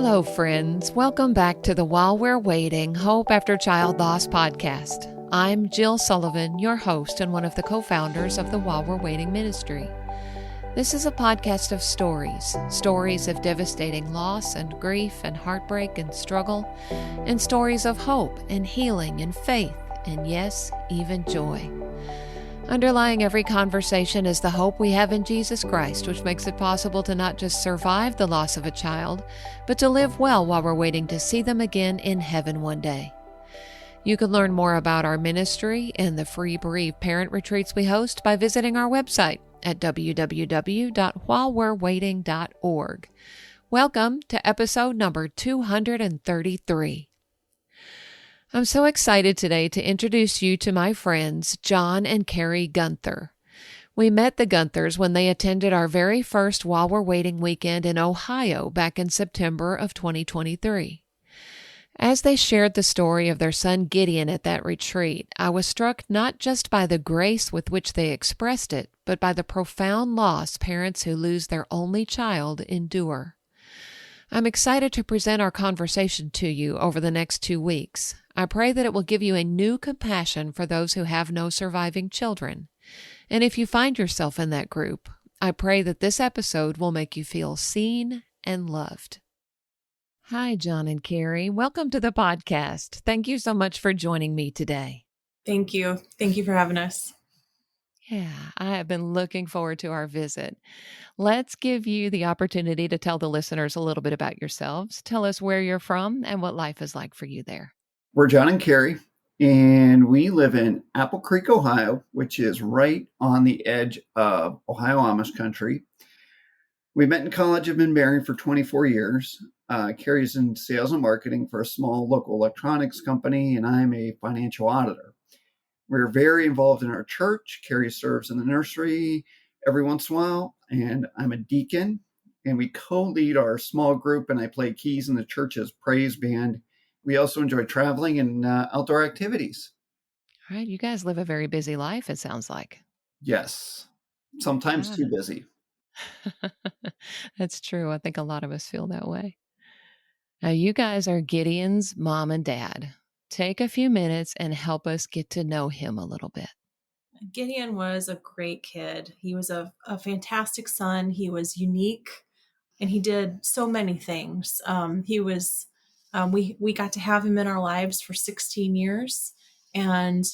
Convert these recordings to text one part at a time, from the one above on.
Hello, friends. Welcome back to the While We're Waiting Hope After Child Loss podcast. I'm Jill Sullivan, your host and one of the co-founders of the While We're Waiting ministry. This is a podcast of stories of devastating loss and grief and heartbreak and struggle, and stories of hope and healing and faith and, yes, even joy. Underlying every conversation is the hope we have in Jesus Christ, which makes it possible to not just survive the loss of a child, but to live well while we're waiting to see them again in heaven one day. You can learn more about our ministry and the free bereaved parent retreats we host by visiting our website at www.whilewe'rewaiting.org. Welcome to episode number 233. I'm so excited today to introduce you to my friends, John and Carrie Guenther. We met the Guenthers when they attended our very first While We're Waiting weekend in Ohio back in September of 2023. As they shared the story of their son Gideon at that retreat, I was struck not just by the grace with which they expressed it, but by the profound loss parents who lose their only child endure. I'm excited to present our conversation to you over the next 2 weeks. I pray that it will give you a new compassion for those who have no surviving children. And if you find yourself in that group, I pray that this episode will make you feel seen and loved. Hi, John and Carrie. Welcome to the podcast. Thank you so much for joining me today. Thank you. Thank you for having us. Yeah, I have been looking forward to our visit. Let's give you the opportunity to tell the listeners a little bit about yourselves. Tell us where you're from and what life is like for you there. We're John and Carrie, and we live in Apple Creek, Ohio, which is right on the edge of Ohio Amish country. We met in college, have been married for 24 years. Carrie's in sales and marketing for a small local electronics company, and I'm a financial auditor. We're very involved in our church. Carrie serves in the nursery every once in a while, and I'm a deacon, and we co-lead our small group, and I play keys in the church's praise band. We also enjoy traveling and outdoor activities. All right, you guys live a very busy life, it sounds like. Yes, sometimes too busy. That's true. I think a lot of us feel that way. Now, you guys are Gideon's mom and dad. Take a few minutes and help us get to know him a little bit. Gideon was a great kid. He was a fantastic son. He was unique, and he did so many things. We got to have him in our lives for 16 years, and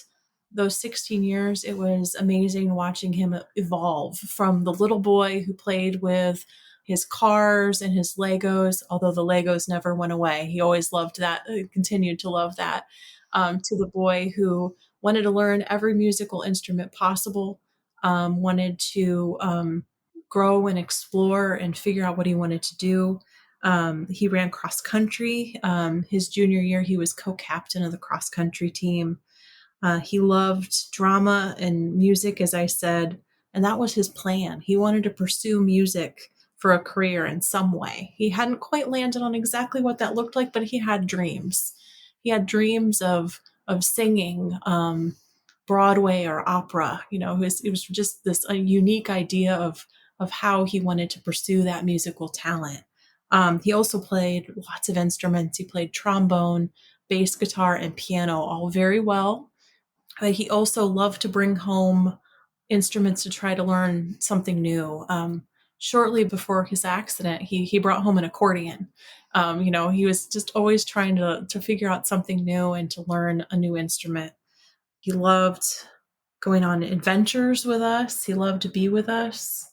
those 16 years, it was amazing watching him evolve from the little boy who played with his cars and his Legos, although the Legos never went away. He always loved that, continued to love that, to the boy who wanted to learn every musical instrument possible, wanted to grow and explore and figure out what he wanted to do. He ran cross country. His junior year, he was co-captain of the cross country team. He loved drama and music, as I said, and that was his plan. He wanted to pursue music for a career in some way. He hadn't quite landed on exactly what that looked like, but he had dreams. He had dreams of singing Broadway or opera. You know, it was just this a unique idea of how he wanted to pursue that musical talent. He also played lots of instruments. He played trombone, bass guitar, and piano, all very well. But he also loved to bring home instruments to try to learn something new. Shortly before his accident, he brought home an accordion. He was just always trying to figure out something new and to learn a new instrument. He loved going on adventures with us. He loved to be with us.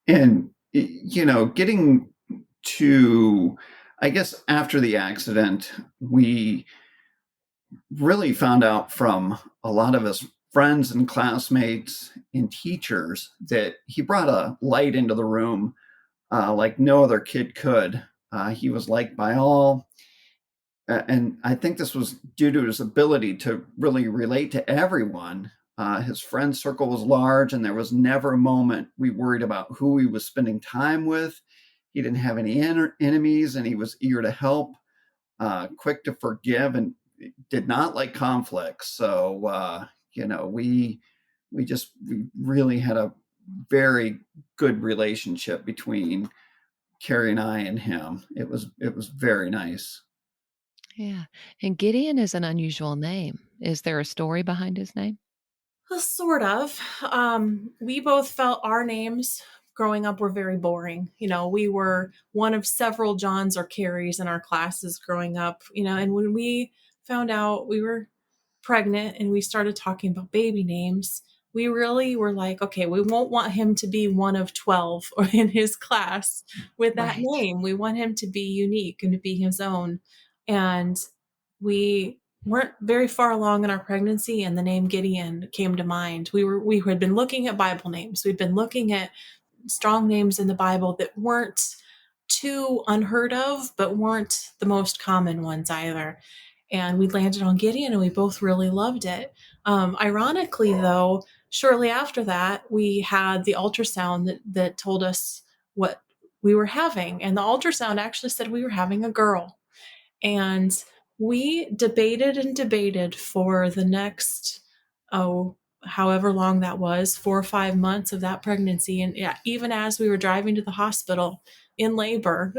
And, getting to, I guess, after the accident, we really found out from a lot of his friends and classmates and teachers that he brought a light into the room like no other kid could. He was liked by all. And I think this was due to his ability to really relate to everyone. His friend circle was large, and there was never a moment we worried about who he was spending time with. He didn't have any enemies, and he was eager to help, quick to forgive, and did not like conflict. So, we really had a very good relationship between Carrie and I and him. It was very nice. Yeah. And Gideon is an unusual name. Is there a story behind his name? Well, sort of. We both felt our names growing up were very boring. We were one of several Johns or Carries in our classes growing up, and when we found out we were pregnant and we started talking about baby names, we really were like, okay, we won't want him to be one of 12 or in his class with that Right. name. We want him to be unique and to be his own. And we weren't very far along in our pregnancy and the name Gideon came to mind. We had been looking at Bible names. We'd been looking at strong names in the Bible that weren't too unheard of, but weren't the most common ones either. And we landed on Gideon and we both really loved it. Ironically, though, shortly after that, we had the ultrasound that told us what we were having. And the ultrasound actually said we were having a girl. And we debated and debated for the next, however long that was, 4 or 5 months of that pregnancy. And yeah, even as we were driving to the hospital in labor,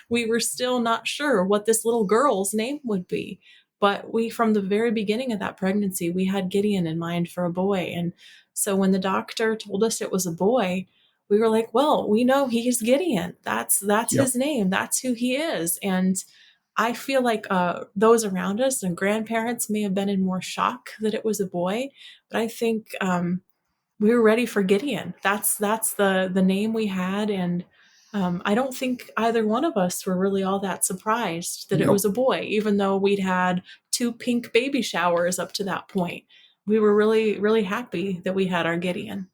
we were still not sure what this little girl's name would be. But from the very beginning of that pregnancy, we had Gideon in mind for a boy. And so when the doctor told us it was a boy, we were like, well, we know he's Gideon. That's Yep. his name. That's who he is. And I feel like those around us and grandparents may have been in more shock that it was a boy, but I think we were ready for Gideon. That's the name we had, and I don't think either one of us were really all that surprised that it was Nope. a boy, even though we'd had 2 pink baby showers up to that point. We were really, really happy that we had our Gideon.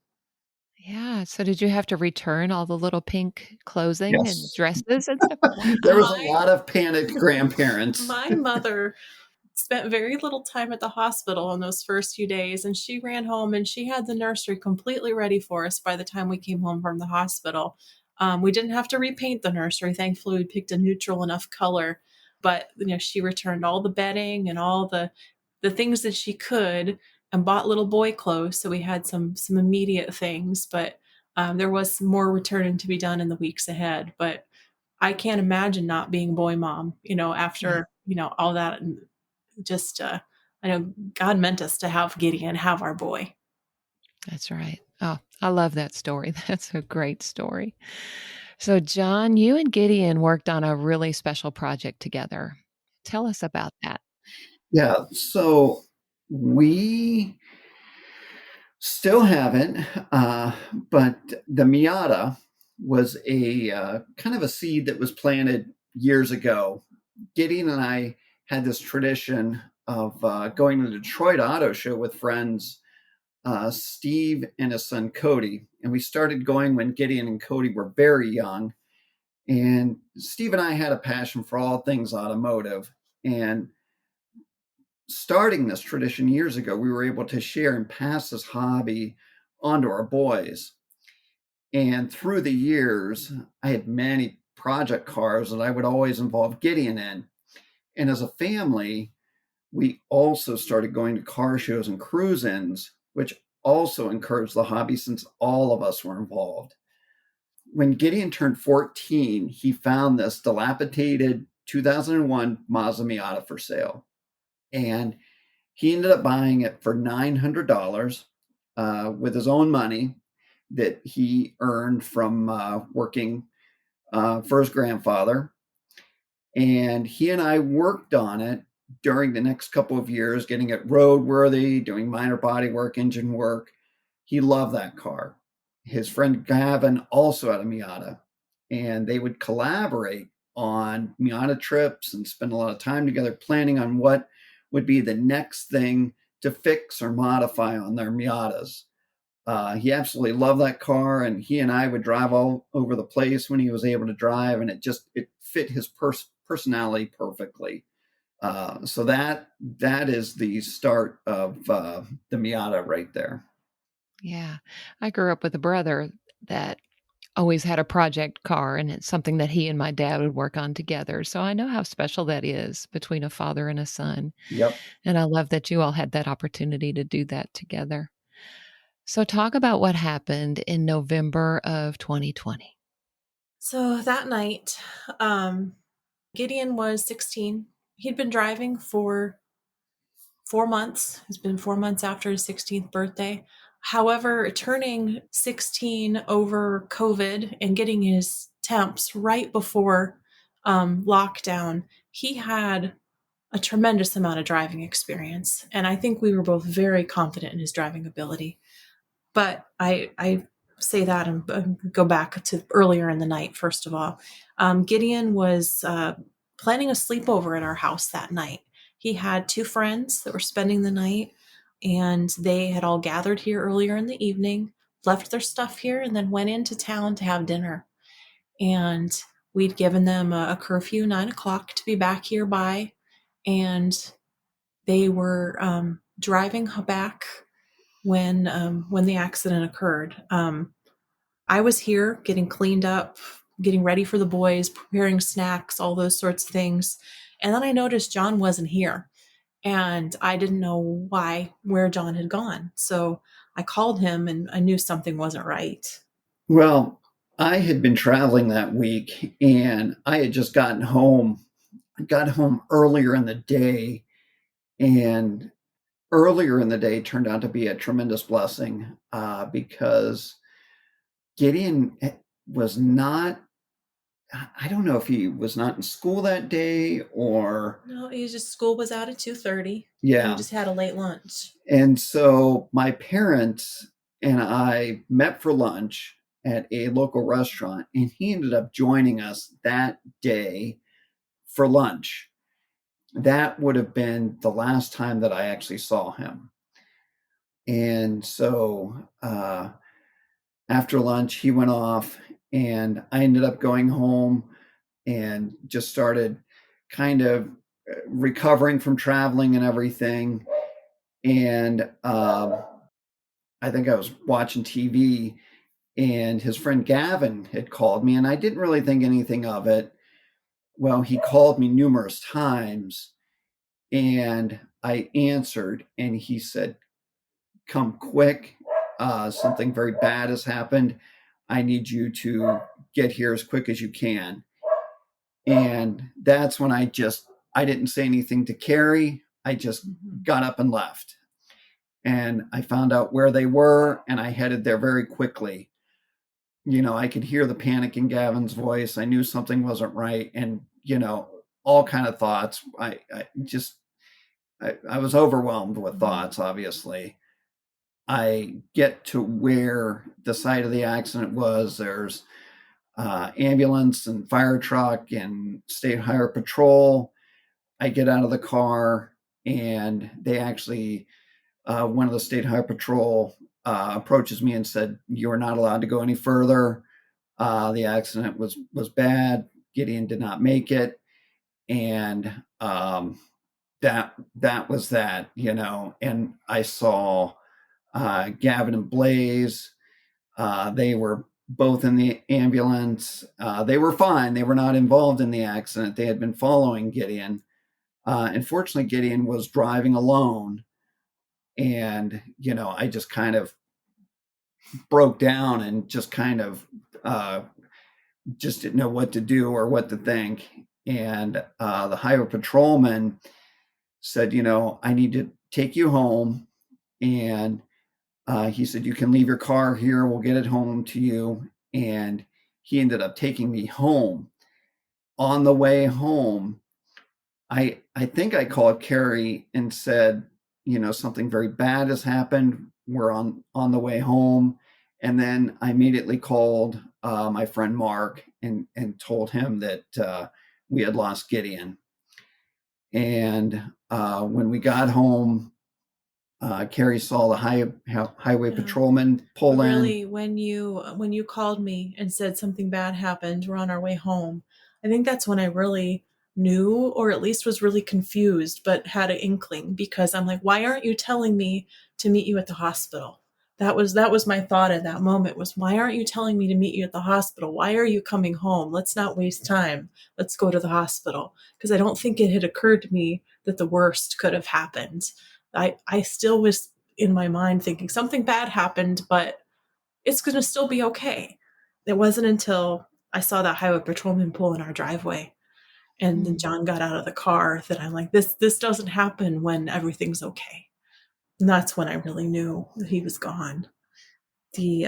Yeah. So did you have to return all the little pink clothing and Yes. dresses and stuff? There was a Wow. My lot of panicked grandparents. my mother spent very little time at the hospital in those first few days, and she ran home and she had the nursery completely ready for us by the time we came home from the hospital. We didn't have to repaint the nursery. Thankfully, we picked a neutral enough color, but she returned all the bedding and all the things that she could, and bought little boy clothes. So we had some immediate things, but there was some more returning to be done in the weeks ahead. But I can't imagine not being boy mom, Yeah, after, all that. And just, I know God meant us to have Gideon, have our boy. that's right. Oh, I love that story. That's a great story. So, John, you and Gideon worked on a really special project together. Tell us about that. Yeah. So we still haven't, but the Miata was a kind of a seed that was planted years ago. Gideon and I had this tradition of going to the Detroit Auto Show with friends, Steve and his son Cody. And we started going when Gideon and Cody were very young. And Steve and I had a passion for all things automotive. And starting this tradition years ago, we were able to share and pass this hobby onto our boys. And through the years, I had many project cars that I would always involve Gideon in. And as a family, we also started going to car shows and cruise ins, which also encouraged the hobby since all of us were involved. When Gideon turned 14, he found this dilapidated 2001 Mazda Miata for sale. And he ended up buying it for $900 with his own money that he earned from working for his grandfather. And he and I worked on it during the next couple of years, getting it roadworthy, doing minor body work, engine work. He loved that car. His friend Gavin also had a Miata, and they would collaborate on Miata trips and spend a lot of time together planning on what would be the next thing to fix or modify on their Miatas. He absolutely loved that car, and he and I would drive all over the place when he was able to drive, and it fit his personality perfectly. So that is the start of the Miata right there. Yeah. I grew up with a brother that always had a project car, and it's something that he and my dad would work on together. So I know how special that is between a father and a son. Yep. And I love that you all had that opportunity to do that together. So, talk about what happened in November of 2020. So that night, Gideon was 16. He'd been driving for 4 months. It's been 4 months after his 16th birthday. However, turning 16 over COVID and getting his temps right before lockdown, he had a tremendous amount of driving experience. And I think we were both very confident in his driving ability. But I say that and go back to earlier in the night, first of all. Gideon was planning a sleepover at our house that night. He had two friends that were spending the night, and they had all gathered here earlier in the evening, left their stuff here, and then went into town to have dinner. And we'd given them a curfew, 9 o'clock, to be back here by, and they were driving back when the accident occurred. I was here getting cleaned up, getting ready for the boys, preparing snacks, all those sorts of things. And then I noticed John wasn't here, and I didn't know where John had gone. So I called him, and I knew something wasn't right. Well, I had been traveling that week and I had just gotten home. I got home earlier in the day, and earlier in the day turned out to be a tremendous blessing because Gideon was not, I don't know if he was not in school that day or. No, school was out at 2:30. Yeah. We just had a late lunch. And so my parents and I met for lunch at a local restaurant, and he ended up joining us that day for lunch. That would have been the last time that I actually saw him. And so after lunch, he went off, and I ended up going home and just started kind of recovering from traveling and everything. And I think I was watching TV, and his friend Gavin had called me, and I didn't really think anything of it. Well, he called me numerous times, and I answered, and he said, "Come quick. Something very bad has happened. I need you to get here as quick as you can." And that's when I didn't say anything to Carrie. I just got up and left. And I found out where they were, and I headed there very quickly. I could hear the panic in Gavin's voice. I knew something wasn't right, and all kind of thoughts. I was overwhelmed with thoughts. Obviously, I get to where the site of the accident was. There's ambulance and fire truck and state highway patrol. I get out of the car, and they actually, one of the state highway patrol approaches me and said, "You are not allowed to go any further. The accident was bad. Gideon did not make it." And that was that, and I saw Gavin and Blaze. They were both in the ambulance. They were fine. They were not involved in the accident. They had been following Gideon. Unfortunately, Gideon was driving alone. And, I just kind of broke down and just kind of just didn't know what to do or what to think. And the highway patrolman said, "I need to take you home." And he said, "You can leave your car here. We'll get it home to you." And he ended up taking me home. On the way home, I think I called Carrie and said, "Something very bad has happened. We're on the way home." And then I immediately called my friend Mark and told him that we had lost Gideon. And when we got home, Carrie saw the highway patrolman pull in. Really, when you called me and said something bad happened, we're on our way home, I think that's when I really knew, or at least was really confused, but had an inkling, because I'm like, why aren't you telling me to meet you at the hospital? That was my thought at that moment, was, why aren't you telling me to meet you at the hospital? Why are you coming home? Let's not waste time. Let's go to the hospital. Because I don't think it had occurred to me that the worst could have happened. I still was in my mind thinking something bad happened, but it's going to still be okay. It wasn't until I saw that highway patrolman pull in our driveway, and then John got out of the car, that I'm like, this doesn't happen when everything's okay. And that's when I really knew that he was gone. The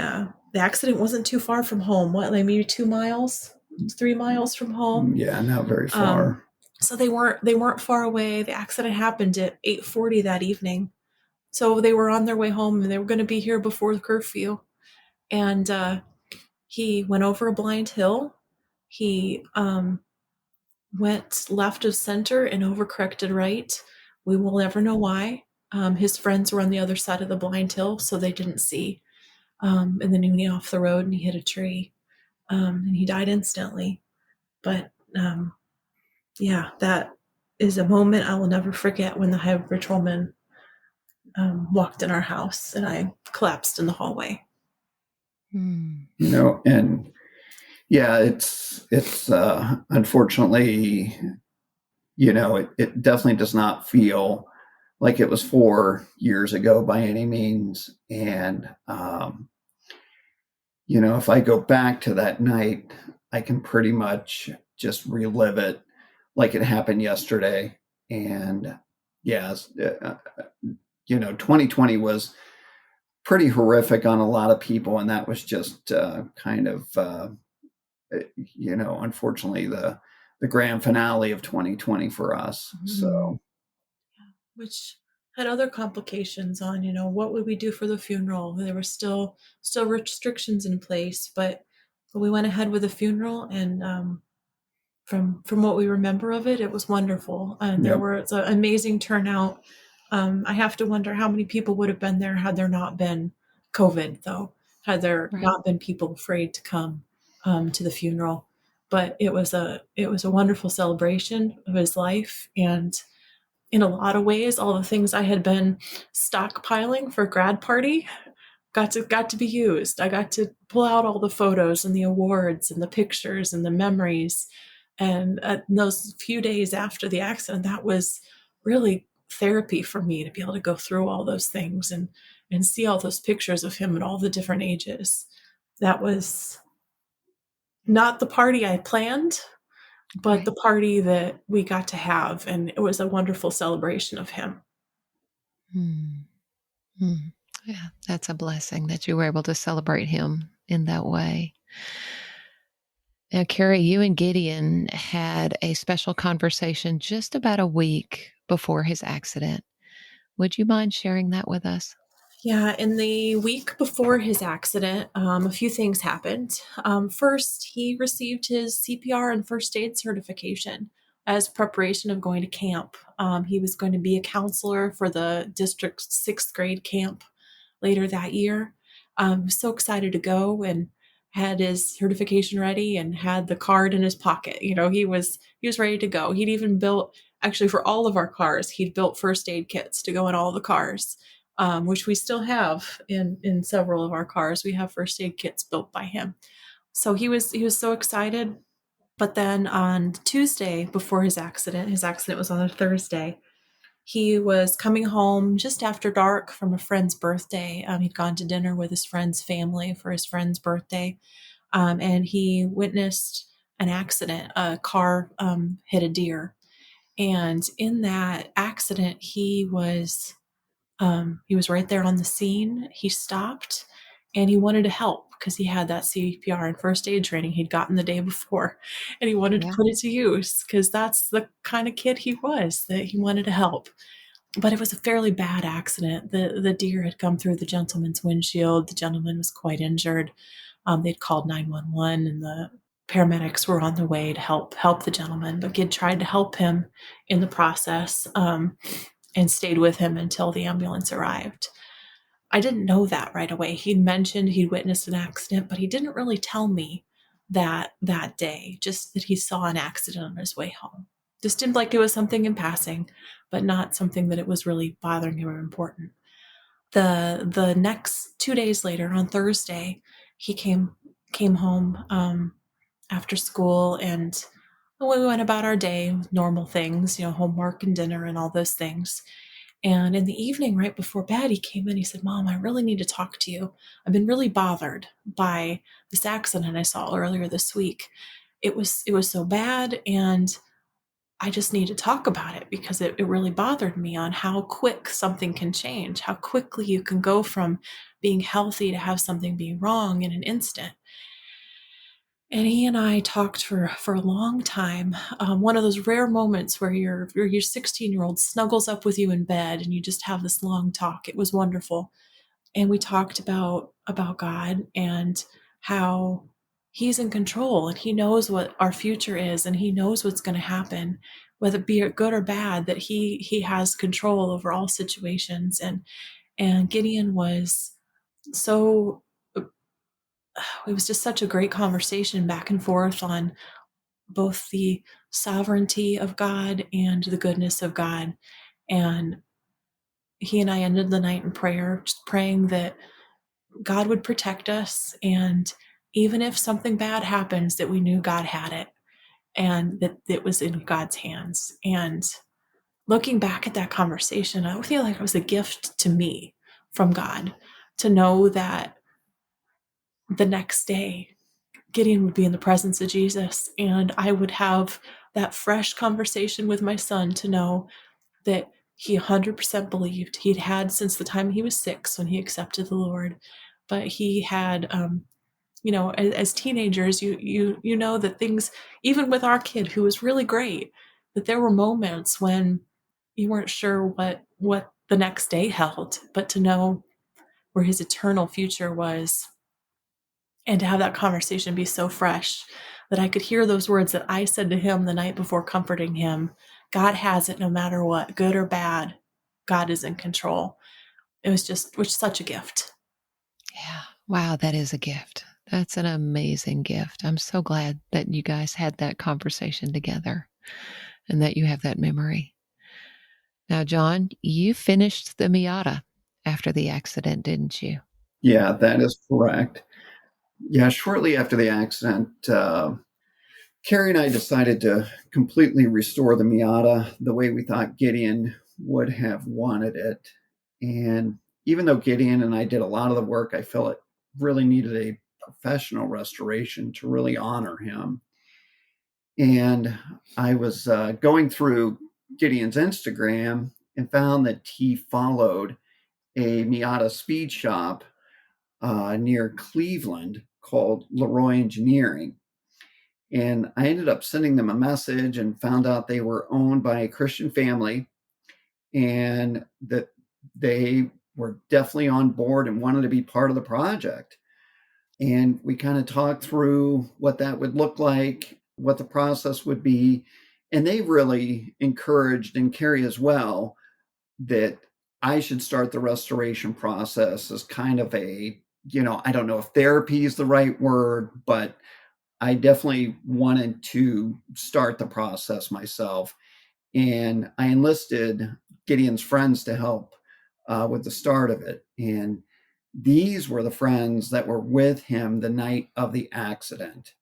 accident wasn't too far from home. What, like maybe 2 miles, 3 miles from home? Yeah, not very far. So they weren't far away. The accident happened at 8:40 that evening. So they were on their way home, and they were going to be here before the curfew. And he went over a blind hill. He went left of center and overcorrected right. We will never know why. His friends were on the other side of the blind hill, so they didn't see. And then he went off the road and he hit a tree, and he died instantly. But yeah, that is a moment I will never forget, when the highway patrolman walked in our house and I collapsed in the hallway. And yeah, it's unfortunately, it definitely does not feel like it was 4 years ago by any means. And, if I go back to that night, I can pretty much just relive it like it happened yesterday. And yeah, 2020 was pretty horrific on a lot of people. And that was just unfortunately, the grand finale of 2020 for us. So, which had other complications on, what would we do for the funeral? There were still restrictions in place, but we went ahead with the funeral, and from what we remember of it, it was wonderful. And there was an amazing turnout. I have to wonder how many people would have been there had there not been COVID, though, had there not been people afraid to come to the funeral. But it was a wonderful celebration of his life, and in a lot of ways, all the things I had been stockpiling for grad party got to be used. I got to pull out all the photos and the awards and the pictures and the memories. And those few days after the accident, that was really therapy for me, to be able to go through all those things and see all those pictures of him at all the different ages. That was not the party I planned, but the party that we got to have, and it was a wonderful celebration of him. Yeah, that's a blessing that you were able to celebrate him in that way. Now, Carrie, you and Gideon had a special conversation just about a week before his accident. Would you mind sharing that with us? Yeah, in the week before his accident, a few things happened. First, he received his CPR and first aid certification as preparation of going to camp. He was going to be a counselor for the district's 6th grade camp later that year. Was so excited to go, and had his certification ready and had the card in his pocket. He was ready to go. He'd even built, actually for all of our cars, he'd built first aid kits to go in all the cars. Which we still have in several of our cars. We have first aid kits built by him. So he was so excited. But then on Tuesday before his accident was on a Thursday, he was coming home just after dark from a friend's birthday. He'd gone to dinner with his friend's family for his friend's birthday. And he witnessed an accident. A car hit a deer. And in that accident, he was right there on the scene. He stopped and he wanted to help because he had that CPR and first aid training he'd gotten the day before, and he wanted to put it to use because that's the kind of kid he was, that he wanted to help. But it was a fairly bad accident. The deer had come through the gentleman's windshield. The gentleman was quite injured. They'd called 911, and the paramedics were on the way to help the gentleman. But Gid tried to help him in the process. And stayed with him until the ambulance arrived. I didn't know that right away. He'd mentioned he'd witnessed an accident, but he didn't really tell me that day, just that he saw an accident on his way home. Just seemed like it was something in passing, but not something that it was really bothering him or important. The next 2 days later, on Thursday, he came home after school, and we went about our day with normal things, homework and dinner and all those things. And in the evening, right before bed, he came in. He said, "Mom, I really need to talk to you. I've been really bothered by this accident I saw earlier this week. It was so bad, and I just need to talk about it because it really bothered me on how quick something can change, how quickly you can go from being healthy to have something be wrong in an instant." And he and I talked for a long time. One of those rare moments where your 16-year-old snuggles up with you in bed and you just have this long talk. It was wonderful. And we talked about God and how he's in control and he knows what our future is and he knows what's going to happen, whether it be good or bad, that he has control over all situations. And Gideon was so it was just such a great conversation back and forth on both the sovereignty of God and the goodness of God. And he and I ended the night in prayer, just praying that God would protect us. And even if something bad happens, that we knew God had it and that it was in God's hands. And looking back at that conversation, I feel like it was a gift to me from God to know that the next day Gideon would be in the presence of Jesus and I would have that fresh conversation with my son to know that he 100% believed. He'd had since the time he was 6 when he accepted the Lord, but he had as teenagers, you know that things, even with our kid who was really great, that there were moments when you weren't sure what the next day held, but to know where his eternal future was and to have that conversation be so fresh that I could hear those words that I said to him the night before comforting him. God has it no matter what, good or bad. God is in control. It was such a gift. Yeah. Wow, that is a gift. That's an amazing gift. I'm so glad that you guys had that conversation together and that you have that memory. Now, John, you finished the Miata after the accident, didn't you? Yeah, that is correct. Yeah, shortly after the accident, Carrie and I decided to completely restore the Miata the way we thought Gideon would have wanted it. And even though Gideon and I did a lot of the work, I felt it really needed a professional restoration to really honor him. And I was going through Gideon's Instagram and found that he followed a Miata speed shop near Cleveland called Leroy Engineering. And I ended up sending them a message and found out they were owned by a Christian family and that they were definitely on board and wanted to be part of the project. And we kind of talked through what that would look like, what the process would be. And they really encouraged, and Carrie as well, that I should start the restoration process as kind of a, I don't know if therapy is the right word, but I definitely wanted to start the process myself. And I enlisted Gideon's friends to help with the start of it. And these were the friends that were with him the night of the accident.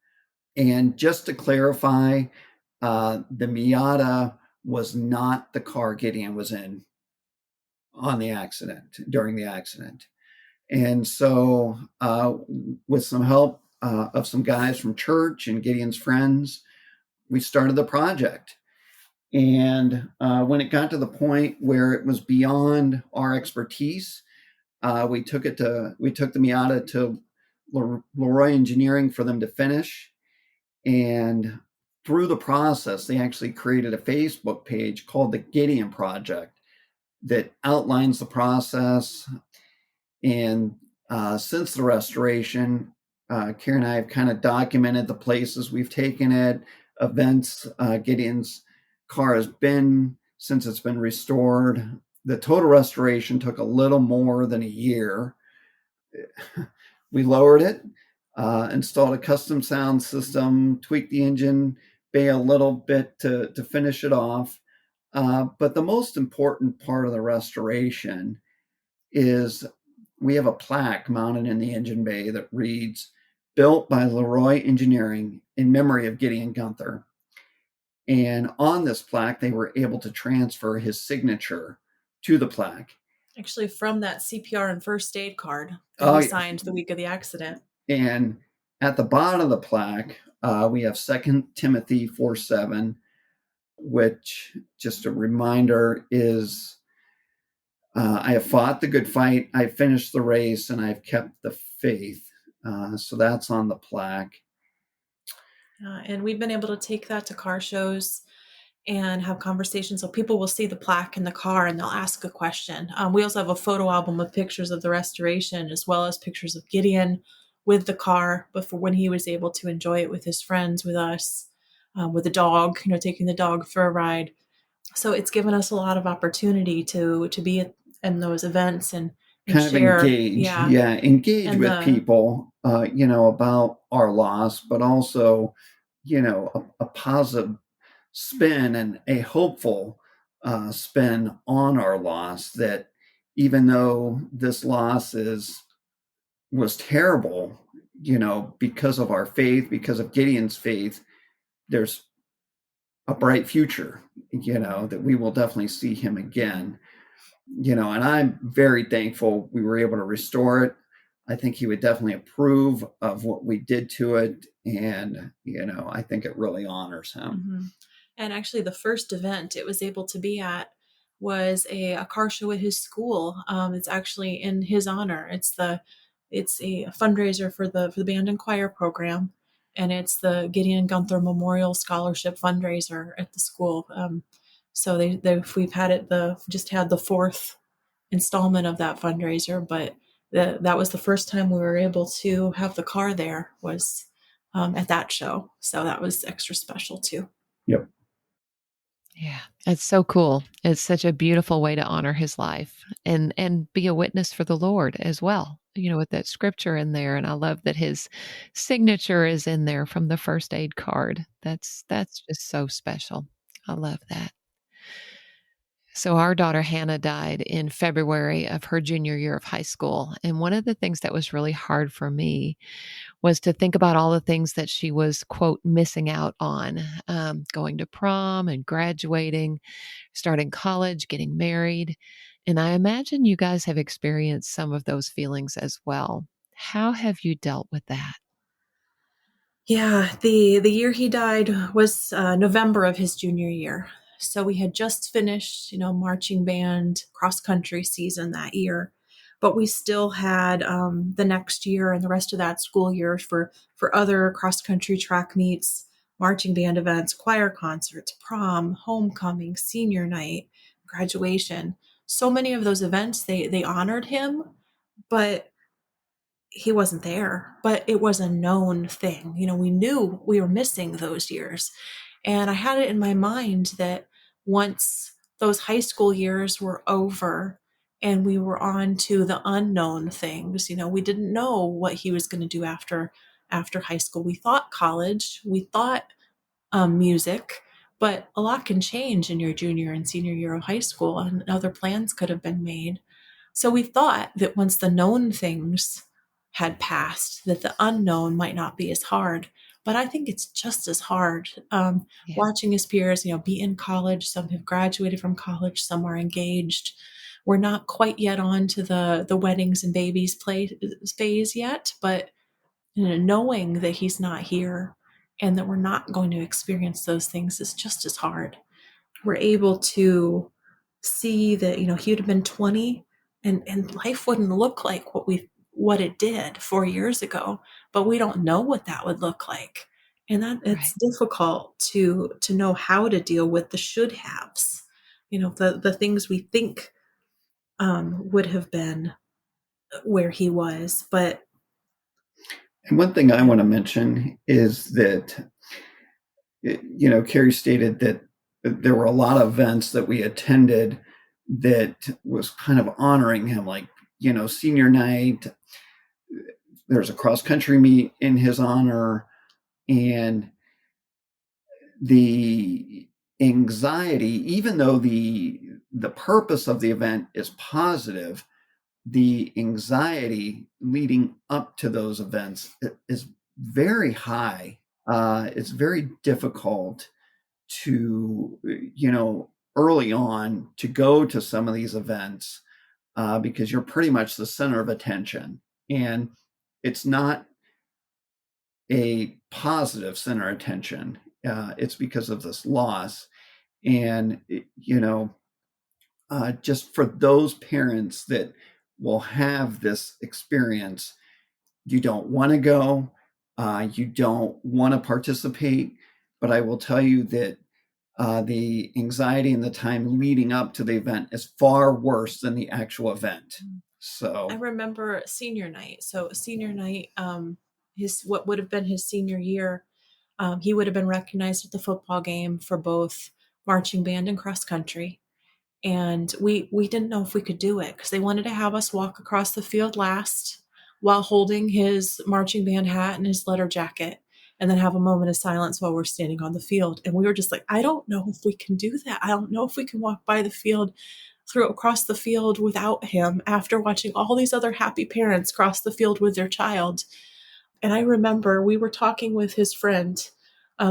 And just to clarify, the Miata was not the car Gideon was in on the accident, during the accident. And so, with some help of some guys from church and Gideon's friends, we started the project. And when it got to the point where it was beyond our expertise, we took the Miata to Leroy Engineering for them to finish. And through the process, they actually created a Facebook page called the Gideon Project that outlines the process. And since the restoration, Karen and I have kind of documented the places we've taken it, events Gideon's car has been since it's been restored. The total restoration took a little more than a year. We lowered it, installed a custom sound system, tweaked the engine bay a little bit to finish it off. But the most important part of the restoration is we have a plaque mounted in the engine bay that reads, "Built by Leroy Engineering in memory of Gideon Guenther." And on this plaque, they were able to transfer his signature to the plaque. Actually, from that CPR and first aid card that Oh, he signed the week of the accident. and at the bottom of the plaque, we have 2 Timothy 4:7, which, just a reminder, is I have fought the good fight, I've finished the race, and I've kept the faith. So that's on the plaque. And we've been able to take that to car shows and have conversations. So people will see the plaque in the car and they'll ask a question. We also have a photo album of pictures of the restoration, as well as pictures of Gideon with the car before, when he was able to enjoy it with his friends, with us, with the dog, taking the dog for a ride. So it's given us a lot of opportunity to be in those events and Kind of share. engage, engage And with people, about our loss, but also, a positive spin and a hopeful spin on our loss, that even though this loss was terrible, because of our faith, because of Gideon's faith, there's a bright future, that we will definitely see him again, and I'm very thankful we were able to restore it. I think he would definitely approve of what we did to it. And, I think it really honors him. Mm-hmm. And actually, the first event it was able to be at was a car show at his school. It's actually in his honor. It's a fundraiser for the band and choir program, and it's the Gideon Guenther Memorial Scholarship fundraiser at the school. So we've had it just had the fourth installment of that fundraiser, but that was the first time we were able to have the car there, was at that show. So that was extra special too. Yep. Yeah, it's so cool. It's such a beautiful way to honor his life and be a witness for the Lord as well. With that scripture in there, and I love that his signature is in there from the first aid card. That's just so special. I love that. So our daughter Hannah died in February of her junior year of high school, and one of the things that was really hard for me was to think about all the things that she was, quote, missing out on, going to prom and graduating, starting college, getting married. And I imagine you guys have experienced some of those feelings as well. How have you dealt with that? Yeah, the year he died was November of his junior year. So we had just finished, marching band cross country season that year, but we still had the next year and the rest of that school year for other cross country track meets, marching band events, choir concerts, prom, homecoming, senior night, graduation. So many of those events they honored him, but he wasn't there. But it was a known thing. We knew we were missing those years. And I had it in my mind that once those high school years were over and we were on to the unknown things, we didn't know what he was going to do after high school. We thought college, we thought music, but a lot can change in your junior and senior year of high school, and other plans could have been made. So we thought that once the known things had passed, that the unknown might not be as hard. But I think it's just as hard. Yeah. Watching his peers, be in college. Some have graduated from college. Some are engaged. We're not quite yet on to the weddings and babies phase yet, but knowing that he's not here and that we're not going to experience those things is just as hard. We're able to see that he would have been 20 and life wouldn't look like what it did 4 years ago, but we don't know what that would look like, and that it's difficult to know how to deal with the should haves, the things we think would have been where he was. But And one thing I want to mention is that, Carrie stated that there were a lot of events that we attended that was kind of honoring him, like, senior night. There's a cross country meet in his honor, and the anxiety, even though the purpose of the event is positive, the anxiety leading up to those events is very high. It's very difficult to, early on to go to some of these events because you're pretty much the center of attention. And it's not a positive center of attention. It's because of this loss. And, just for those parents that will have this experience, you don't want to go, you don't want to participate. But I will tell you that the anxiety and the time leading up to the event is far worse than the actual event. So I remember senior night. So senior night, what would have been his senior year, he would have been recognized at the football game for both marching band and cross country. And we didn't know if we could do it because they wanted to have us walk across the field last while holding his marching band hat and his letter jacket, and then have a moment of silence while we're standing on the field. And we were just like, I don't know if we can do that. I don't know if we can walk by the field across the field without him after watching all these other happy parents cross the field with their child. And I remember we were talking with his friend,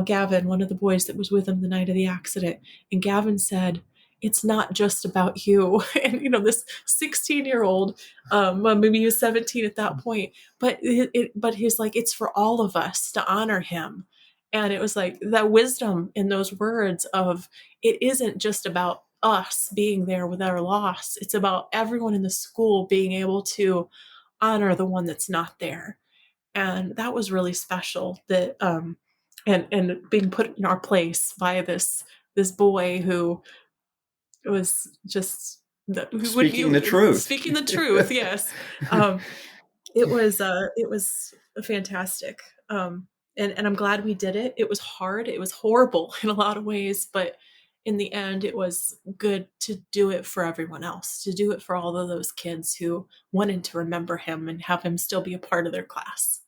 Gavin, one of the boys that was with him the night of the accident. And Gavin said, it's not just about you. And, this 16-year-old, maybe he was 17 at that point, but he's like, it's for all of us to honor him. And it was like that wisdom in those words of, it isn't just about us being there with our loss. It's about everyone in the school being able to honor the one that's not there. And that was really special, that and being put in our place by this boy who was just speaking the truth. Speaking the truth, yes. It was fantastic. And I'm glad we did it. It was hard. It was horrible in a lot of ways, but in the end, it was good to do it for everyone else, to do it for all of those kids who wanted to remember him and have him still be a part of their class.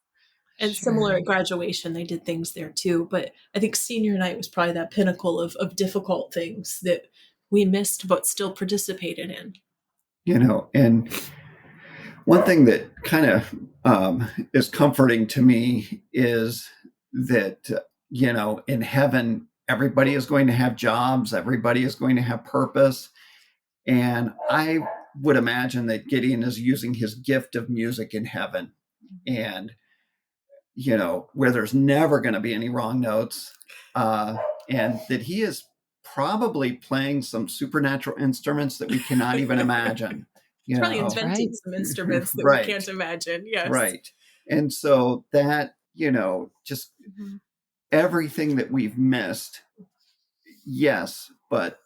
And similar at graduation, they did things there too. But I think senior night was probably that pinnacle of difficult things that we missed but still participated in. And one thing that kind of is comforting to me is that, in heaven, everybody is going to have jobs, everybody is going to have purpose. And I would imagine that Gideon is using his gift of music in heaven, and, where there's never going to be any wrong notes, and that he is probably playing some supernatural instruments that we cannot even imagine. Probably inventing some instruments that we can't imagine. Yes. Right. And so that, just everything that we've missed, yes, but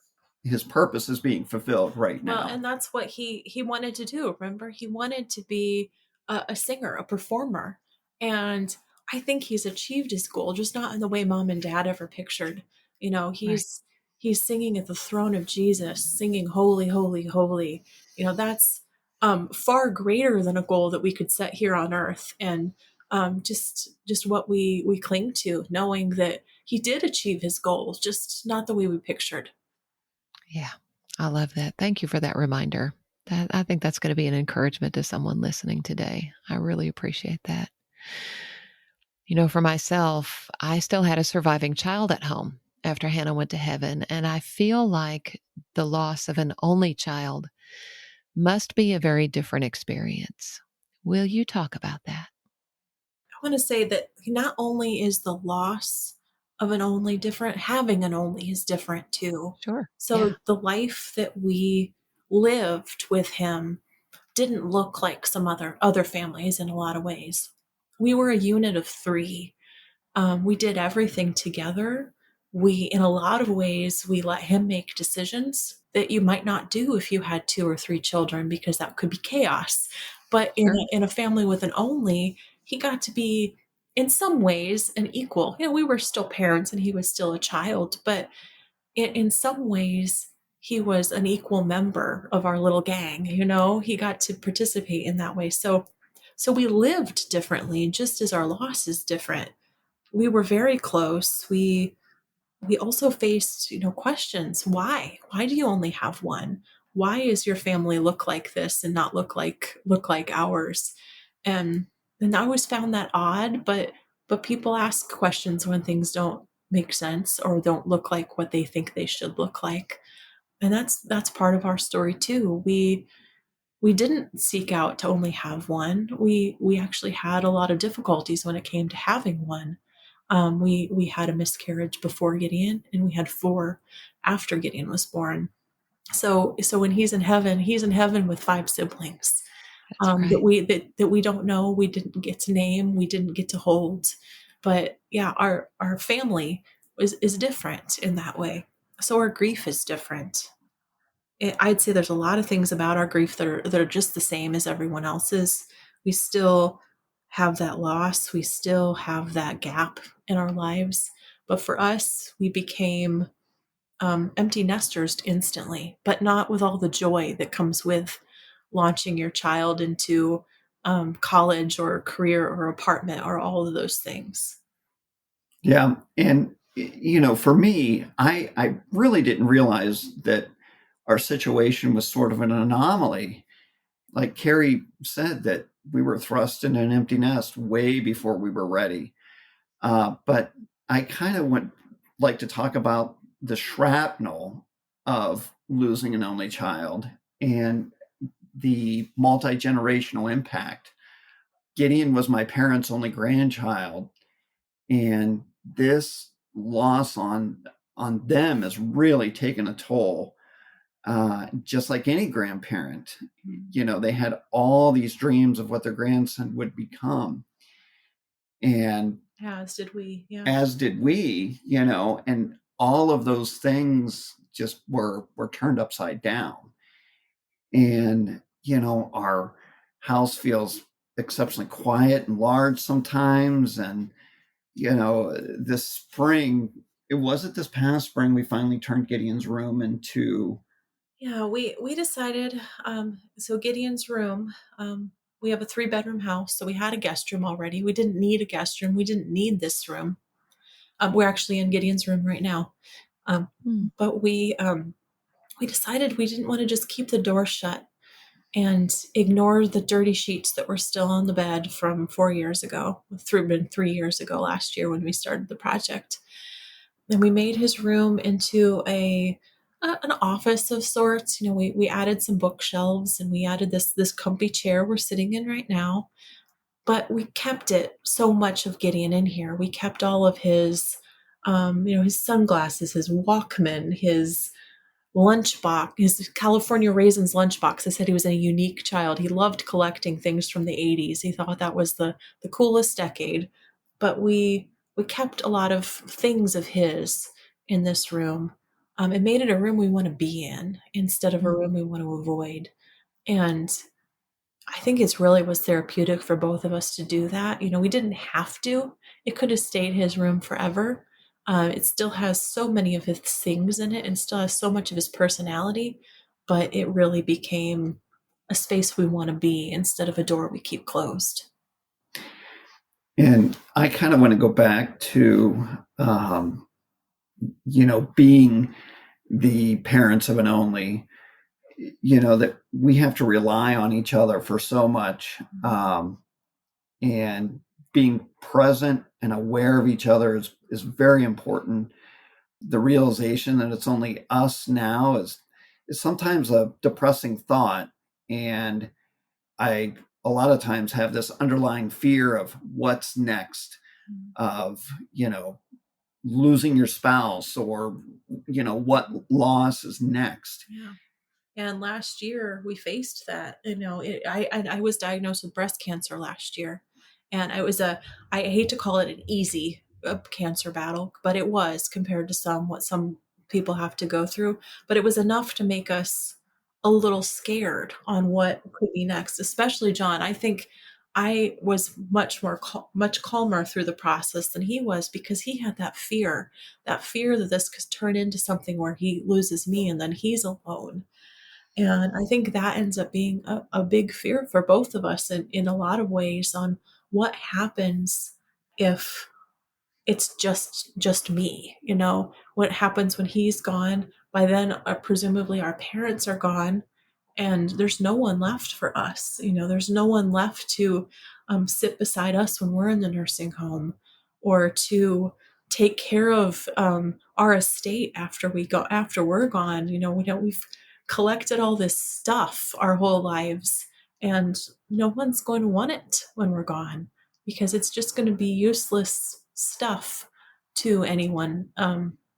his purpose is being fulfilled right now. Well, and that's what he wanted to do. Remember, he wanted to be a singer, a performer. And I think he's achieved his goal, just not in the way mom and dad ever pictured. He's singing at the throne of Jesus, singing holy, holy, holy. That's far greater than a goal that we could set here on earth. And just what we cling to, knowing that he did achieve his goals, just not the way we pictured. Yeah, I love that. Thank you for that reminder. I think that's going to be an encouragement to someone listening today. I really appreciate that. For myself, I still had a surviving child at home after Hannah went to heaven, and I feel like the loss of an only child must be a very different experience. Will you talk about that? I want to say that not only is the loss of an only different, having an only is different too. Sure. So the life that we lived with him didn't look like some other families in a lot of ways. We were a unit of 3. We did everything together. In a lot of ways, we let him make decisions that you might not do if you had 2 or 3 children, because that could be chaos. But in a family with an only, he got to be, in some ways, an equal. We were still parents and he was still a child, but in some ways, he was an equal member of our little gang. He got to participate in that way. So we lived differently, just as our loss is different. We were very close. We also faced, questions. Why do you only have one? Why is your family look like this and not look like ours? And I always found that odd, but people ask questions when things don't make sense or don't look like what they think they should look like. And that's part of our story too. We didn't seek out to only have one. We actually had a lot of difficulties when it came to having one. We had a miscarriage before Gideon, and we had 4 after Gideon was born. So when he's in heaven with 5 siblings, That's that right. we don't know, we didn't get to name, we didn't get to hold. But yeah, our family is different in that way. So our grief is different. I'd say there's a lot of things about our grief that are just the same as everyone else's. We still have that loss. We still have that gap in our lives. But for us, we became empty nesters instantly, but not with all the joy that comes with launching your child into college or career or apartment or all of those things. Yeah. And, for me, I really didn't realize that our situation was sort of an anomaly. Like Carrie said, that we were thrust in an empty nest way before we were ready. But I kind of would like to talk about the shrapnel of losing an only child and the multi generational impact. Gideon was my parents' only grandchild, and this loss on them has really taken a toll. Just like any grandparent, they had all these dreams of what their grandson would become, and As did we. Yeah. as did we, and all of those things just were turned upside down. And our house feels exceptionally quiet and large sometimes. And this spring, it wasn't this past spring, we finally turned Gideon's room into. Yeah, we decided. So Gideon's room. We have a 3-bedroom house, so we had a guest room already. We didn't need a guest room. We didn't need this room. We're actually in Gideon's room right now. But we decided we didn't want to just keep the door shut and ignore the dirty sheets that were still on the bed from 4 years ago. Been 3 years ago last year when we started the project. And we made his room into an office of sorts. We added some bookshelves, and we added this comfy chair we're sitting in right now. But we kept it so much of Gideon in here. We kept all of his, his sunglasses, his Walkman, his lunchbox, his California Raisins lunchbox. I said he was a unique child. He loved collecting things from the 80s. He thought that was the coolest decade. But we kept a lot of things of his in this room. It made it a room we want to be in instead of a room we want to avoid. And I think it's really was therapeutic for both of us to do that. We didn't have to. It could have stayed his room forever. It still has so many of his things in it and still has so much of his personality, but it really became a space we want to be instead of a door we keep closed. And I kind of want to go back to, being the parents of an only, that we have to rely on each other for so much. And being present and aware of each other is very important. The realization that it's only us now is sometimes a depressing thought. And I a lot of times have this underlying fear of what's next, of losing your spouse, or what loss is next. Yeah. And last year we faced that. I was diagnosed with breast cancer last year, and I hate to call it an easy cancer battle, but it was compared to what some people have to go through. But it was enough to make us a little scared on what could be next. Especially John. I think I was much calmer through the process than he was, because he had that fear that this could turn into something where he loses me and then he's alone. And I think that ends up being a big fear for both of us in a lot of ways, on what happens if it's just me. What happens when he's gone. By then, presumably our parents are gone, and there's no one left for us. There's no one left to sit beside us when we're in the nursing home, or to take care of our estate after we're gone. We've collected all this stuff our whole lives, and no one's going to want it when we're gone, because it's just going to be useless stuff to anyone.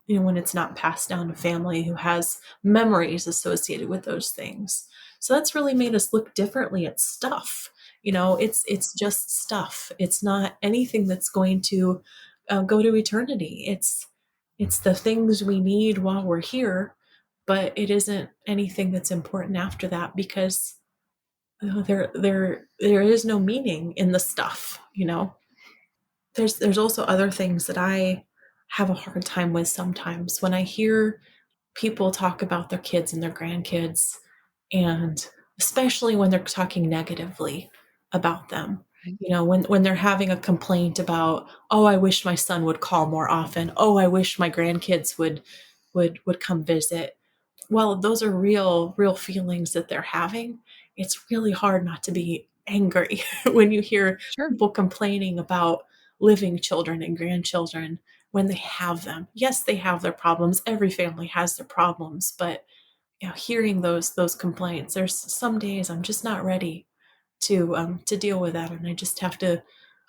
When it's not passed down to family who has memories associated with those things. So that's really made us look differently at stuff. It's just stuff. It's not anything that's going to go to eternity. It's the things we need while we're here, but it isn't anything that's important after that, because there is no meaning in the stuff. There's also other things that I have a hard time with sometimes when I hear people talk about their kids and their grandkids, and especially when they're talking negatively about them. When they're having a complaint about, oh, I wish my son would call more often. Oh, I wish my grandkids would come visit. Well, those are real feelings that they're having. It's really hard not to be angry when you hear Sure. people complaining about living children and grandchildren when they have them. Yes, they have their problems. Every family has their problems, but hearing those complaints, there's some days I'm just not ready to deal with that, and I just have to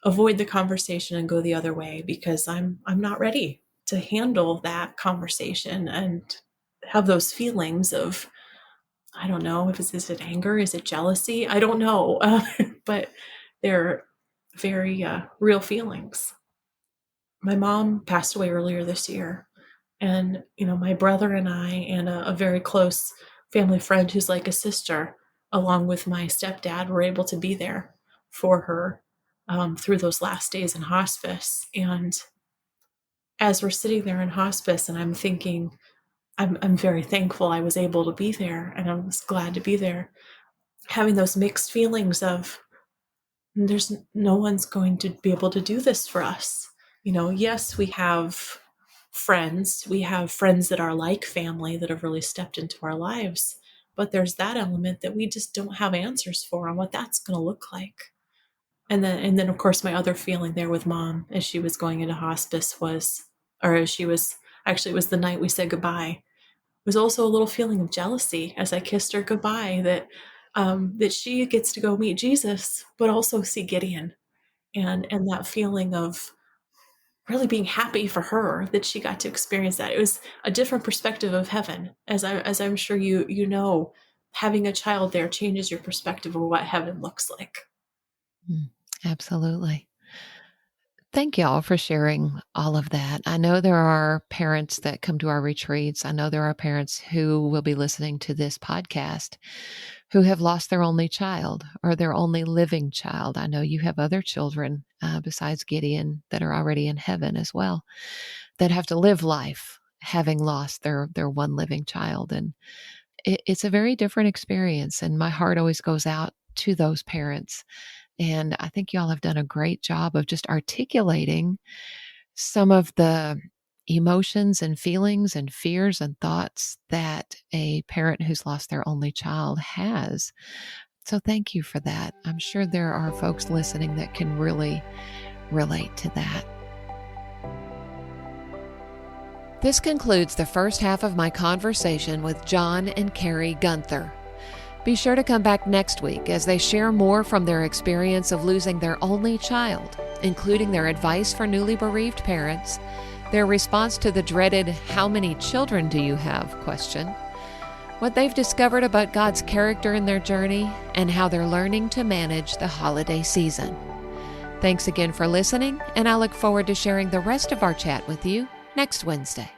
avoid the conversation and go the other way, because I'm not ready to handle that conversation and have those feelings of, I don't know, is it anger, is it jealousy? I don't know, but they're very real feelings. My mom passed away earlier this year, and my brother and I and a very close family friend who's like a sister, along with my stepdad, were able to be there for her through those last days in hospice. And as we're sitting there in hospice, and I'm thinking, I'm very thankful I was able to be there, and I was glad to be there, having those mixed feelings of, there's no one's going to be able to do this for us. Yes, we have friends that are like family that have really stepped into our lives, but there's that element that we just don't have answers for on what that's going to look like. And then of course, my other feeling there with mom as she was going into hospice was, or as she was, actually it was the night we said goodbye, was also a little feeling of jealousy as I kissed her goodbye, that she gets to go meet Jesus, but also see Gideon, and that feeling of really being happy for her that she got to experience that. It was a different perspective of heaven, as I'm sure you know. Having a child there changes your perspective of what heaven looks like. Absolutely. Thank y'all for sharing all of that. I know there are parents that come to our retreats. I know there are parents who will be listening to this podcast who have lost their only child or their only living child. I know you have other children besides Gideon that are already in heaven as well, that have to live life having lost their one living child. And it's a very different experience. And my heart always goes out to those parents. And I think y'all have done a great job of just articulating some of the emotions and feelings and fears and thoughts that a parent who's lost their only child has. So thank you for that. I'm sure there are folks listening that can really relate to that. This concludes the first half of my conversation with John and Carrie Guenther. Be sure to come back next week as they share more from their experience of losing their only child, including their advice for newly bereaved parents, their response to the dreaded "how many children do you have?" question, what they've discovered about God's character in their journey, and how they're learning to manage the holiday season. Thanks again for listening, and I look forward to sharing the rest of our chat with you next Wednesday.